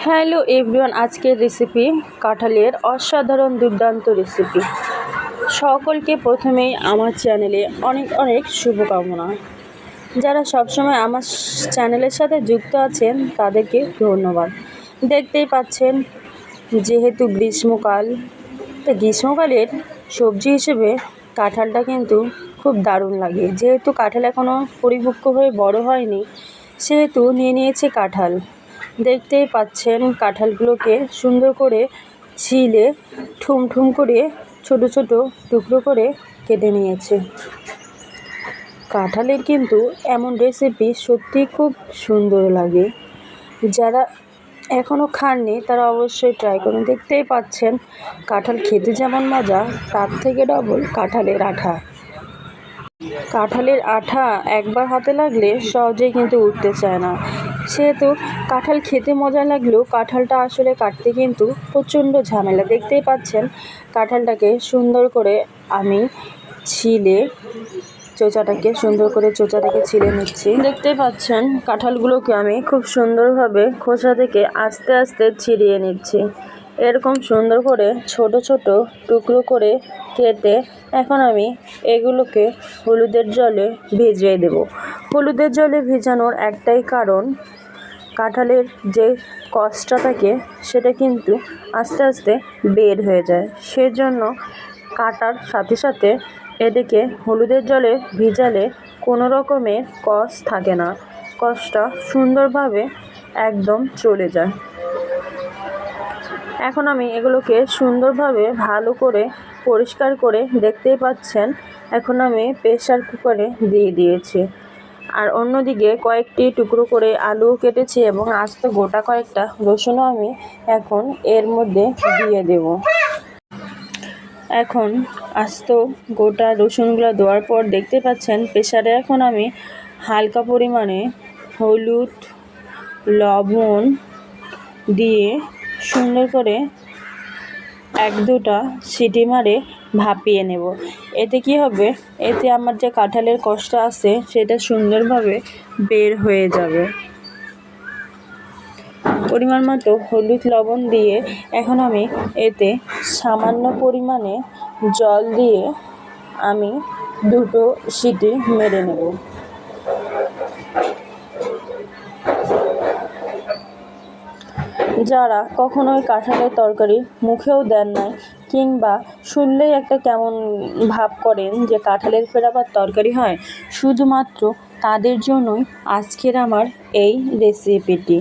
Hello everyone, আজকের recipe কাঁঠালের অসাধারণ দুর্দান্ত রেসিপি। সকলকে প্রথমেই আমার চ্যানেলে অনেক অনেক শুভকামনা। যারা সবসময় আমার চ্যানেলের সাথে যুক্ত আছেন তাদেরকে ধন্যবাদ। দেখতেই পাচ্ছেন, যেহেতু গ্রীষ্মকাল, তো গ্রীষ্মকালের সবজি হিসেবে কাঁঠালটা কিন্তু খুব দারুণ লাগে। যেহেতু কাঁঠাল এখনও পরিপক্ক হয়ে বড় হয়নি, সেহেতু নিয়ে নিয়েছে কাঁঠাল। দেখতেই পাচ্ছেন, কাঁঠালগুলোকে সুন্দর করে ছিলে ঠুম ঠুম করে ছোট ছোট টুকরো করে কেটে নিয়েছে। কাঁঠালের কিন্তু এমন রেসিপি সত্যি খুব সুন্দর লাগে। যারা এখনও খাননি তারা অবশ্যই ট্রাই করুন। দেখতেই পাচ্ছেন, কাঁঠাল খেতে যেমন মজা, তার থেকে ডবল কাঁঠালের আঠা। কাঁঠালের আঠা একবার হাতে লাগলে সহজেই কিন্তু উঠতে চায় না। সেহেতু কাঁঠাল খেতে মজা লাগলেও কাঁঠালটা আসলে কাটতে কিন্তু প্রচণ্ড ঝামেলা। দেখতেই পাচ্ছেন, কাঁঠালটাকে সুন্দর করে আমি ছিলে চোচাটাকে ছিলে নিচ্ছি। দেখতেই পাচ্ছেন, কাঁঠালগুলোকে আমি খুব সুন্দরভাবে খোসা থেকে আস্তে আস্তে ছিঁড়িয়ে নিচ্ছি। এরকম সুন্দর করে ছোট ছোট টুকরো করে কেটে এখন আমি এগুলোকে হলুদের জলে ভিজিয়ে দেব। হলুদের জলে ভেজানোর একটাই কারণ, কাঁঠালের যে কষটা থাকে সেটা কিন্তু আস্তে আস্তে বের হয়ে যায়। সেজন্য কাটার সাথে সাথে এদিকে হলুদের জলে ভিজালে কোনো রকমের কষ থাকে না, কষটা সুন্দরভাবে একদম চলে যায়। এখন আমি এগুলোকে সুন্দরভাবে ভালো করে পরিষ্কার করে, দেখতেই পাচ্ছেন, এখন আমি প্রেসার কুকারে দিয়ে দিয়েছি। আর অন্যদিকে কয়েকটি টুকরো করে আলুও কেটেছি এবং আস্ত গোটা কয়েকটা রসুনও আমি এখন এর মধ্যে দিয়ে দেব। এখন আস্ত গোটা রসুনগুলো দেওয়ার পর দেখতে পাচ্ছেন, প্রেসারে এখন আমি হালকা পরিমাণে হলুদ, লবণ দিয়ে সুন্দর করে 1-2টা সিটি মারে ভাপিয়ে নেব। এতে কি হবে, এতে আমার যে কাঁঠালের কষটা আছে সেটা সুন্দরভাবে বের হয়ে যাবে। পরিমাণ মতো হলুদ, লবণ দিয়ে এখন আমি এতে সামান্য পরিমাণে জল দিয়ে আমি 2টো সিটি মেরে নেব। যারা কখনোই কাঁঠালের তরকারি মুখেও দেন নাই, কিংবা শুনলেই একটা কেমন ভাব করেন যে কাঁঠালের ফের আবার তরকারি হয়, শুধুমাত্র তাদের জন্যই আজকের আমার এই রেসিপিটি।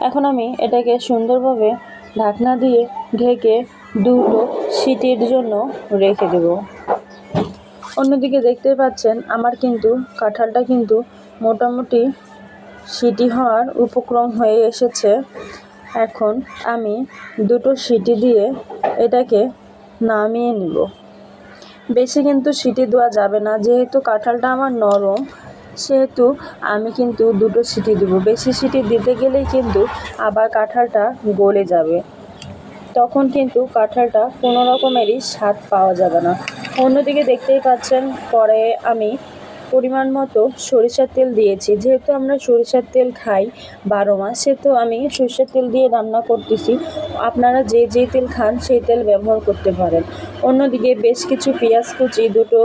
এখন আমি এটাকে সুন্দরভাবে ঢাকনা দিয়ে ঢেকে 2টো সিটির জন্য রেখে দেব। অন্যদিকে দেখতেই পাচ্ছেন, আমার কিন্তু কাঁঠালটা কিন্তু মোটামুটি সিটি হওয়ার উপক্রম হয়ে এসেছে। এখন আমি 2টো সিটি দিয়ে এটাকে নামিয়ে নিব। বেশি কিন্তু সিটি দেওয়া যাবে না, যেহেতু কাঁঠালটা আমার নরম, সেহেতু আমি কিন্তু 2টো সিটি দেব। বেশি সিটি দিতে গেলেই কিন্তু আবার কাঁঠালটা গলে যাবে, তখন কিন্তু কাঁঠালটা কোনো রকমেরই স্বাদ পাওয়া যাবে না। অন্যদিকে দেখতেই পাচ্ছেন, পরে আমি পরিমাণ মতো সরিষার তেল দিয়েছি। যেহেতু আমরা সরিষার তেল খাই 12 মাস, সেহেতু আমি সরিষার তেল দিয়ে রান্না করতেছি। আপনারা যে তেল খান সেই তেল ব্যবহার করতে পারেন। অন্যদিকে বেশ কিছু পেঁয়াজ কুচি, 2টো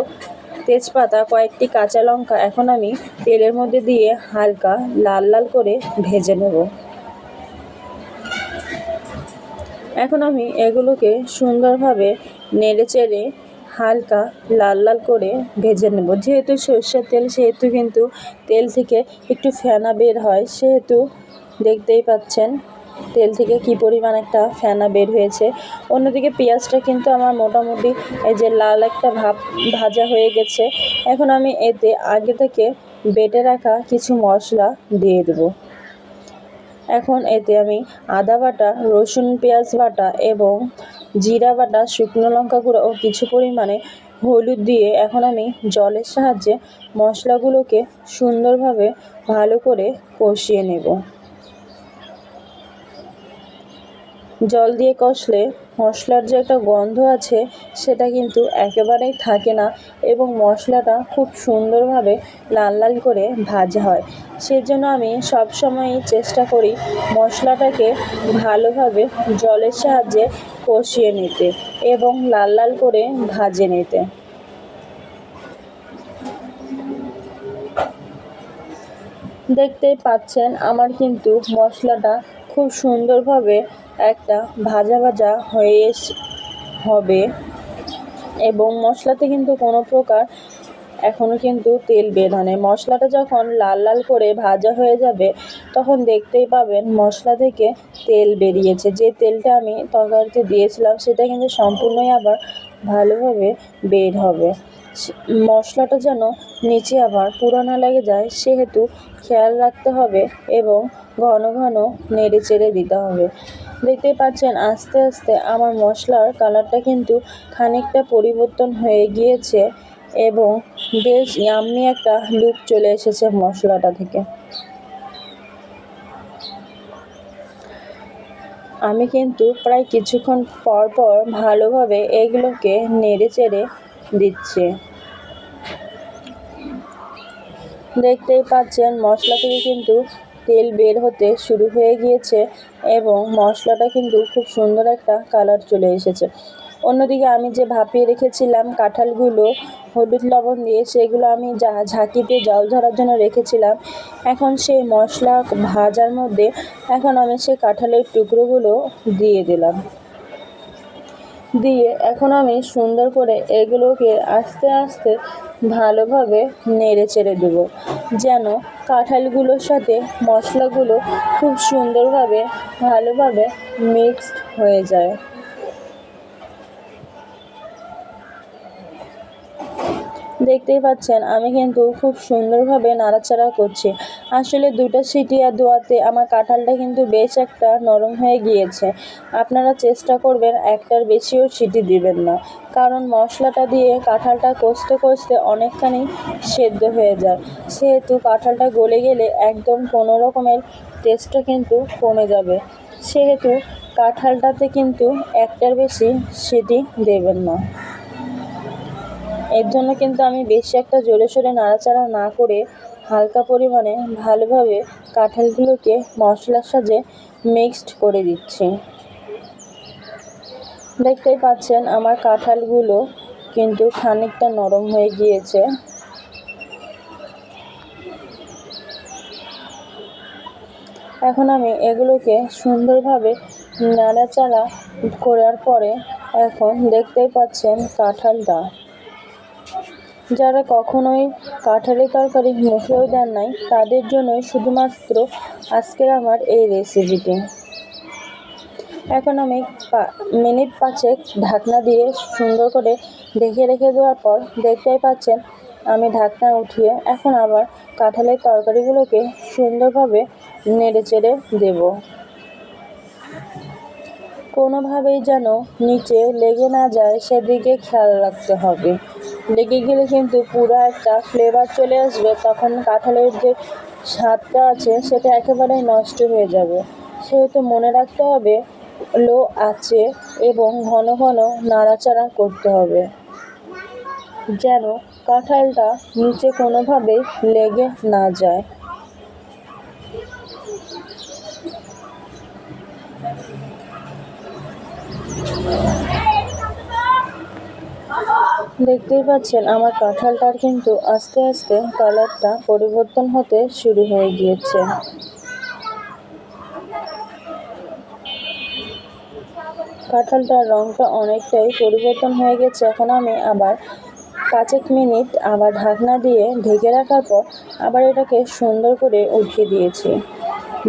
তেজপাতা, কয়েকটি কাঁচা লঙ্কা এখন আমি তেলের মধ্যে দিয়ে হালকা লাল লাল করে ভেজে নেব। এখন আমি এগুলোকে সুন্দরভাবে নেড়েচেড়ে হালকা লাল লাল করে ভেজে নেব। যেহেতু সরষের তেল, সেহেতু কিন্তু তেল থেকে একটু ফেনা বের হয়। সেহেতু দেখতেই পাচ্ছেন তেল থেকে কি পরিমাণ একটা ফেনা বের হয়েছে। অন্যদিকে পেঁয়াজটা কিন্তু আমার মোটামুটি এই যে লাল একটা ভাজা হয়ে গেছে। এখন আমি এতে আগে থেকে বেটে রাখা কিছু মশলা দিয়ে দেবো। এখন এতে আমি আদা বাটা, রসুন পেঁয়াজ বাটা এবং জিরা বাটা, শুকনো লঙ্কা গুঁড়ো ও কিছু পরিমাণে হলুদ দিয়ে এখন আমি জলের সাহায্যে মশলাগুলোকে সুন্দরভাবে ভালো করে কষিয়ে নেব। জল দিয়ে কষলে মশলার যে একটা গন্ধ আছে সেটা কিন্তু একেবারেই থাকে না এবং মশলাটা খুব সুন্দরভাবে লাল লাল করে ভাজা হয়। সেজন্য আমি সবসময়ই চেষ্টা করি মশলাটাকে ভালোভাবে জলের সাহায্যে কষিয়ে নিতে এবং লাল লাল করে ভাজে নিতে। দেখতেই পাচ্ছেন আমার কিন্তু মশলাটা খুব সুন্দরভাবে একটা ভাজা ভাজা হবে এবং মশলাতে কিন্তু কোনো প্রকার এখনও কিন্তু তেল বের হয় নাই। মশলাটা যখন লাল লাল করে ভাজা হয়ে যাবে তখন দেখতেই পাবেন মশলা থেকে তেল বেরিয়েছে। যে তেলটা আমি তরকারিতে দিয়েছিলাম সেটা কিন্তু সম্পূর্ণই আবার ভালোভাবে বের হবে। মশলাটা যেন নিচে আবার পুড়ো না লেগে যায় সেহেতু খেয়াল রাখতে হবে এবং ঘন ঘন নেড়ে চেড়ে দিতে হবে। দেখতেই পাচ্ছেন আস্তে আস্তে আমার মশলার কালারটা কিন্তু খানিকটা পরিবর্তন হয়ে গিয়েছে এবং বেশ ইয়াম্মি একটা লুক চলে এসেছে মশলাটা থেকে। আমি কিন্তু প্রায় কিছুক্ষণ পর পর ভালোভাবে এগুলোকে নেড়ে চেড়ে দিচ্ছি। দেখতেই পাচ্ছেন মশলা থেকে কিন্তু তেল বের হতে শুরু হয়ে গিয়েছে এবং মশলাটা কিন্তু খুব সুন্দর একটা কালার চলে এসেছে। অন্যদিকে আমি যে ভাপিয়ে রেখেছিলাম কাঁঠালগুলো হলুদ লবণ দিয়ে, সেগুলো আমি ঝাঁকিতে জল ধরার জন্য রেখেছিলাম। এখন সেই মশলা ভাজার মধ্যে এখন আমি সেই কাঁঠালের টুকরোগুলো দিয়ে দিলাম। দিয়ে এখন আমি সুন্দর করে এগুলোকে আস্তে আস্তে ভালোভাবে নেড়ে চেড়ে দেবো যেন কাঁঠালগুলোর সাথে মশলাগুলো খুব সুন্দরভাবে ভালোভাবে মিক্সড হয়ে যায়। দেখতেই পাচ্ছেন আমি কিন্তু খুব সুন্দরভাবে নাড়াচাড়া করছি। আসলে 2টা সিটি দেওয়াতে আমার কাঁঠালটা কিন্তু বেশ একটা নরম হয়ে গিয়েছে। আপনারা চেষ্টা করবেন 1টার বেশিও সিটি দিবেন না, কারণ মশলাটা দিয়ে কাঁঠালটা কষতে কষতে অনেকখানি সেদ্ধ হয়ে যায়। সেহেতু কাঁঠালটা গলে গেলে একদম কোনো রকমের টেস্টটা কিন্তু কমে যাবে। সেহেতু কাঁঠালটাতে কিন্তু 1টার বেশি সিটি দেবেন না। এর জন্য কিন্তু আমি বেশি একটা জোরে সোরে নাড়াচাড়া না করে হালকা পরিমাণে ভালোভাবে কাঁঠালগুলোকে মশলার সাথে মিক্সড করে দিচ্ছি। দেখতেই পাচ্ছেন আমার কাঁঠালগুলো কিন্তু খানিকটা নরম হয়ে গিয়েছে। এখন আমি এগুলোকে সুন্দরভাবে নাড়াচাড়া করার পরে এখন দেখতেই পাচ্ছেন কাঁঠালটা, যারা কখনোই কাঁঠালের তরকারি মুখেও দেন নাই তাদের জন্যই শুধুমাত্র আজকের আমার এই রেসিপিটি। এখন আমি মিনিট 5 ঢাকনা দিয়ে সুন্দর করে ঢেকে রেখে দেওয়ার পর দেখতেই পাচ্ছেন আমি ঢাকনা উঠিয়ে এখন আবার কাঁঠালের তরকারিগুলোকে সুন্দরভাবে নেড়ে চেড়ে দেব। কোনোভাবেই যেন নিচে লেগে না যায় সেদিকে খেয়াল রাখতে হবে। লেগে গেলে কিন্তু পুরো একটা ফ্লেভার চলে আসবে, তখন কাঁঠালের যে স্বাদটা আছে সেটা একেবারেই নষ্ট হয়ে যাবে। সেহেতু মনে রাখতে হবে লো আঁচে এবং ঘন ঘন নাড়াচাড়া করতে হবে যেন কাঁঠালটা নিচে কোনোভাবেই লেগে না যায়। দেখতেই পাচ্ছেন আমার কাঁঠালটার কিন্তু আস্তে আস্তে কালারটা পরিবর্তন হতে শুরু হয়ে গিয়েছে। কাঁঠালটার রঙটা অনেকটাই পরিবর্তন হয়ে গেছে। এখন আমি আবার 5 মিনিট আবার ঢাকনা দিয়ে ঢেকে রাখার পর আবার এটাকে সুন্দর করে উঠিয়ে দিয়েছি।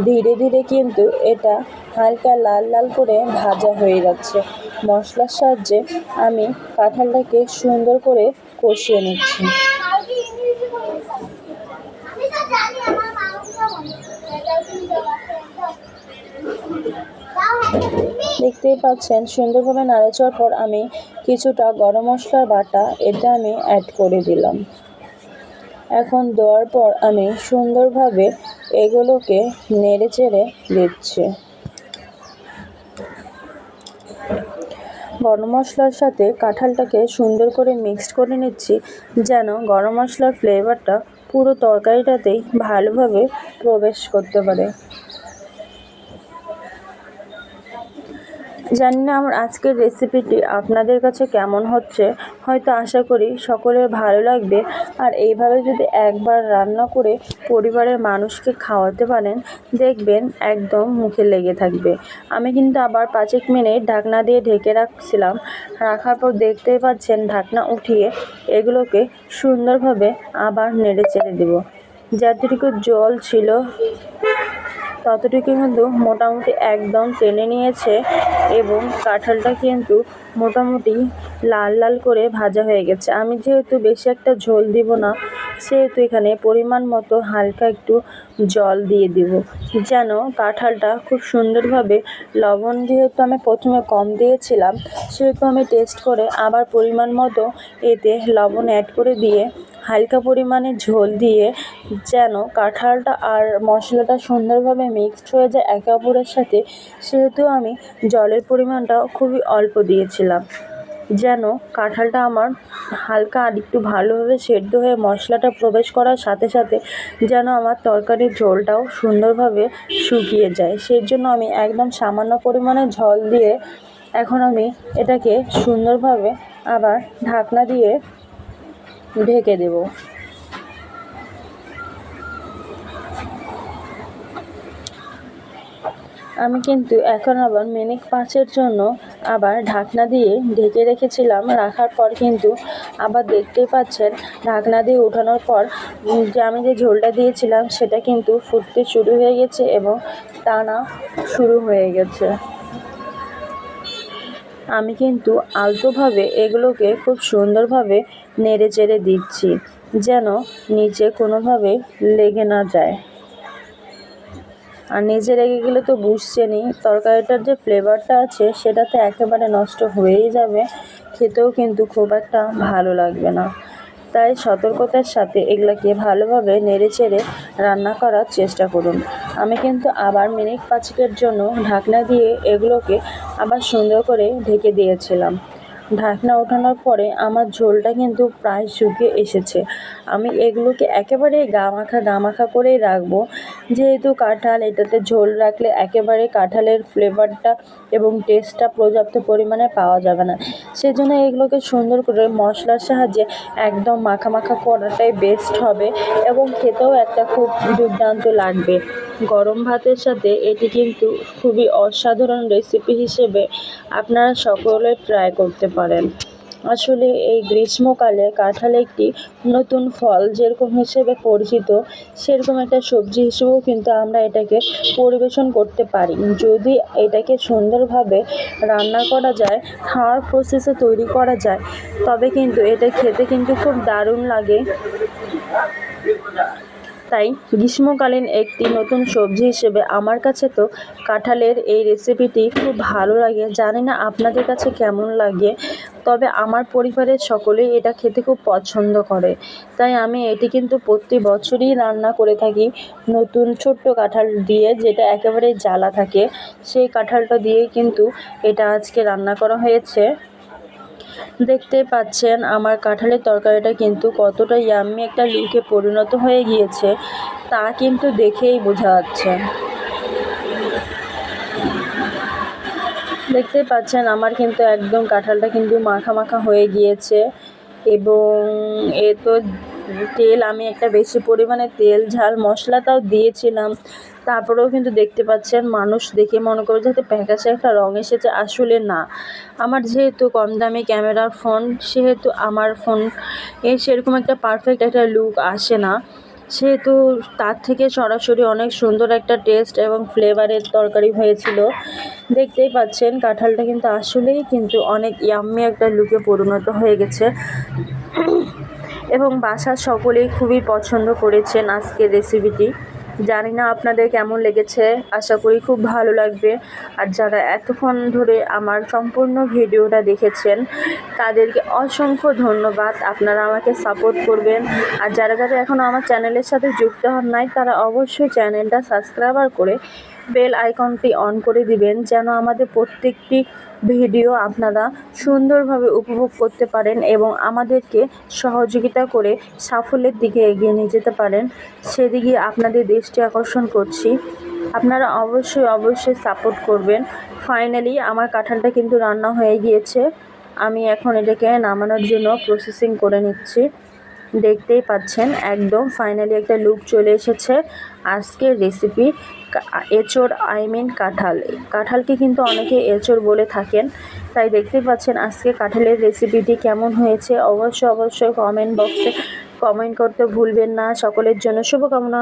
ধীরে ধীরে কিন্তু এটা হালকা লাল লাল করে ভাজা হয়ে যাচ্ছে। মশলার সাহায্যে আমি কাঁঠালটাকে সুন্দর করে কষিয়ে নিচ্ছি। দেখতেই পাচ্ছেন সুন্দরভাবে নাড়াচাড়ার পর আমি কিছুটা গরম মশলার বাটা এটা আমি অ্যাড করে দিলাম। এখন দেওয়ার পর আমি সুন্দরভাবে এগুলোকে নেড়ে চেড়ে দিচ্ছি। গরম মশলার সাথে কাঁঠালটাকে সুন্দর করে মিক্সড করে নিচ্ছি যেন গরম মশলার ফ্লেভারটা পুরো তরকারিটাতেই ভালোভাবে প্রবেশ করতে পারে। জানি না আমার আজকের রেসিপিটি আপনাদের কাছে কেমন হচ্ছে, হয়তো আশা করি সকলের ভালো লাগবে। আর এইভাবে যদি একবার রান্না করে পরিবারের মানুষকে খাওয়াতে পারেন, দেখবেন একদম মুখে লেগে থাকবে। আমি কিন্তু আবার 5 মিনিট ঢাকনা দিয়ে ঢেকে রাখছিলাম। রাখার পর দেখতেই পাচ্ছেন ঢাকনা উঠিয়ে এগুলোকে সুন্দরভাবে আবার নেড়ে চেড়ে দেব। যতটুকু জল ছিল ততটুকু কিন্তু মোটামুটি একদম টেনে নিয়েছে এবং কাঁঠালটা কিন্তু মোটামুটি লাল লাল করে ভাজা হয়ে গেছে। আমি যেহেতু বেশি একটা ঝোল দিব না, সেহেতু এখানে পরিমাণ মতো হালকা একটু জল দিয়ে দিব, যেন কাঁঠালটা খুব সুন্দরভাবে লবণ, যেহেতু আমি প্রথমে কম দিয়েছিলাম, সেহেতু আমি টেস্ট করে আবার পরিমাণ মতো এতে লবণ অ্যাড করে দিয়ে হালকা পরিমাণে ঝোল দিয়ে যেন কাঁঠালটা আর মশলাটা সুন্দরভাবে মিক্সড হয়ে যায় একে অপরের সাথে, সেহেতু আমি জলের পরিমাণটা খুবই অল্প দিয়েছিলাম, যেন কাঁঠালটা আমার হালকা আর একটু ভালোভাবে সেদ্ধ হয়ে মশলাটা প্রবেশ করার সাথে সাথে যেন আমার তরকারির ঝোলটাও সুন্দরভাবে শুকিয়ে যায়। সেই জন্য আমি একদম সামান্য পরিমাণে ঝোল দিয়ে এখন আমি এটাকে সুন্দরভাবে আবার ঢাকনা দিয়ে ঢেকে দেব। আমি কিন্তু এখন আবার মিনিট 5-এর জন্য আবার ঢাকনা দিয়ে ঢেকে রেখেছিলাম। রাখার পর কিন্তু আবার দেখতেই পাচ্ছেন ঢাকনা দিয়ে ওঠানোর পর যে আমি যে ঝোলটা দিয়েছিলাম সেটা কিন্তু ফুটতে শুরু হয়ে গেছে এবং টানা শুরু হয়ে গেছে। আমি কিন্তু আলতোভাবে এগুলোকে খুব সুন্দরভাবে নেড়ে চেড়ে দিচ্ছি, যেন নিচে কোনোভাবে লেগে না যায়। আর নিচে লেগে গেলে তো বুঝছেনই, তরকারিটার যে ফ্লেভারটা আছে সেটা তো একেবারে নষ্ট হয়েই যাবে, খেতেও কিন্তু খুব একটা ভালো লাগবে না। তাই সতর্কতার সাথে এগুলোকে ভালোভাবে নেড়ে চেড়ে রান্না করার চেষ্টা করুন। আমি কিন্তু আবার মিনিট 5-এর জন্য ঢাকনা দিয়ে এগুলোকে আবার সুন্দর করে ঢেকে দিয়েছিলাম। ঢাকনা ওঠানোর পরে আমার ঝোলটা কিন্তু প্রায় শুকিয়ে এসেছে। আমি এগুলোকে একেবারে গা মাখা করেই রাখবো, যেহেতু কাঁঠাল, এটাতে ঝোল রাখলে একেবারে কাঁঠালের ফ্লেভারটা এবং টেস্টটা পর্যাপ্ত পরিমাণে পাওয়া যাবে না। সেজন্য এগুলোকে সুন্দর করে মশলার সাহায্যে একদম মাখা করাটাই বেস্ট হবে এবং খেতেও একটা খুব দুর্দান্ত লাগবে। গরম ভাতের সাথে এটি কিন্তু খুবই অসাধারণ রেসিপি হিসেবে আপনারা সকলে ট্রাই করতে পারেন। আসলে এই গ্রীষ্মকালে কাঁঠাল একটি নতুন ফল যেরকম হিসেবে পরিচিত, সেরকম একটা সবজি হিসেবেও কিন্তু আমরা এটাকে পরিবেশন করতে পারি। যদি এটাকে সুন্দরভাবে রান্না করা যায়, খাওয়ার প্রসেসে তৈরি করা যায়, তবে কিন্তু এটা খেতে কিন্তু খুব দারুণ লাগে। তাই গ্রীষ্মকালীন একটি নতুন সবজি হিসেবে আমার কাছে তো কাঁঠালের এই রেসিপিটি খুব ভালো লাগে। জানি না আপনাদের কাছে কেমন লাগে, তবে আমার পরিবারের সকলেই এটা খেতে খুব পছন্দ করে। তাই আমি এটি কিন্তু প্রতি বছরই রান্না করে থাকি নতুন ছোট্ট কাঁঠাল দিয়ে, যেটা একেবারেই জ্বালা থাকে, সেই কাঁঠালটা দিয়েই কিন্তু এটা আজকে রান্না করা হয়েছে। দেখতেই পাচ্ছেন আমার কাঁঠালের তরকারিটা কিন্তু কতটা ইয়াম্মি একটা লুকে পরিণত হয়ে গিয়েছে, তা কিন্তু দেখেই বোঝা যাচ্ছে। দেখতেই পাচ্ছেন আমার কিন্তু একদম কাঁঠালটা কিন্তু মাখা হয়ে গিয়েছে এবং এ তো তেল, আমি একটা বেশি পরিমাণে তেল ঝাল মশলাটাও দিয়েছিলাম, তারপরেও কিন্তু দেখতে পাচ্ছেন মানুষ দেখে মনে করে যাতে প্যাকেজে একটা রঙ এসেছে, আসলে না। আমার যেহেতু কম দামি ক্যামেরার ফোন, সেহেতু আমার ফোন সেরকম একটা পারফেক্ট একটা লুক আসে না, সেহেতু তার থেকে সরাসরি অনেক সুন্দর একটা টেস্ট এবং ফ্লেভারের তরকারি হয়েছিল। দেখতেই পাচ্ছেন কাঁঠালটা কিন্তু আসলেই কিন্তু অনেক ইয়াম্মি একটা লুকে পরিণত হয়ে গেছে এবং বাসার সকলেই খুবই পছন্দ করেছেন আজকের রেসিপিটি। জানি না আপনাদের কেমন লেগেছে, আশা করি খুব ভালো লাগবে। আর যারা এতক্ষণ ধরে আমার সম্পূর্ণ ভিডিওটা দেখেছেন তাদেরকে অসংখ্য ধন্যবাদ। আপনারা আমাকে সাপোর্ট করবেন। আর যারা এখনও আমার চ্যানেলের সাথে যুক্ত হন নাই, তারা অবশ্যই চ্যানেলটা সাবস্ক্রাইব করে বেল আইকনটি অন করে দিবেন, যেন আমাদের প্রত্যেকটি ভিডিও আপনারা সুন্দরভাবে উপভোগ করতে পারেন এবং আমাদেরকে সহযোগিতা করে সাফল্যের দিকে এগিয়ে নিয়ে যেতে পারেন। সেদিকে আপনাদের দৃষ্টি আকর্ষণ করছি। আপনারা অবশ্যই সাপোর্ট করবেন। ফাইনালি আমার কাঁঠালটা কিন্তু রান্না হয়ে গিয়েছে। আমি এখন এটাকে নামানোর জন্য প্রসেসিং করে নিচ্ছি। দেখতেই পাচ্ছেন একদম ফাইনালি একটা লুক চলে এসেছে। আজকের রেসিপি এঁচোড় কাঁঠালকে কিন্তু অনেকে এঁচোড় বলে থাকেন। তাই দেখতেই পাচ্ছেন আজকে কাঁঠালের রেসিপিটি কেমন হয়েছে অবশ্যই কমেন্ট বক্সে কমেন্ট করতে ভুলবেন না। সকলের জন্য শুভকামনা।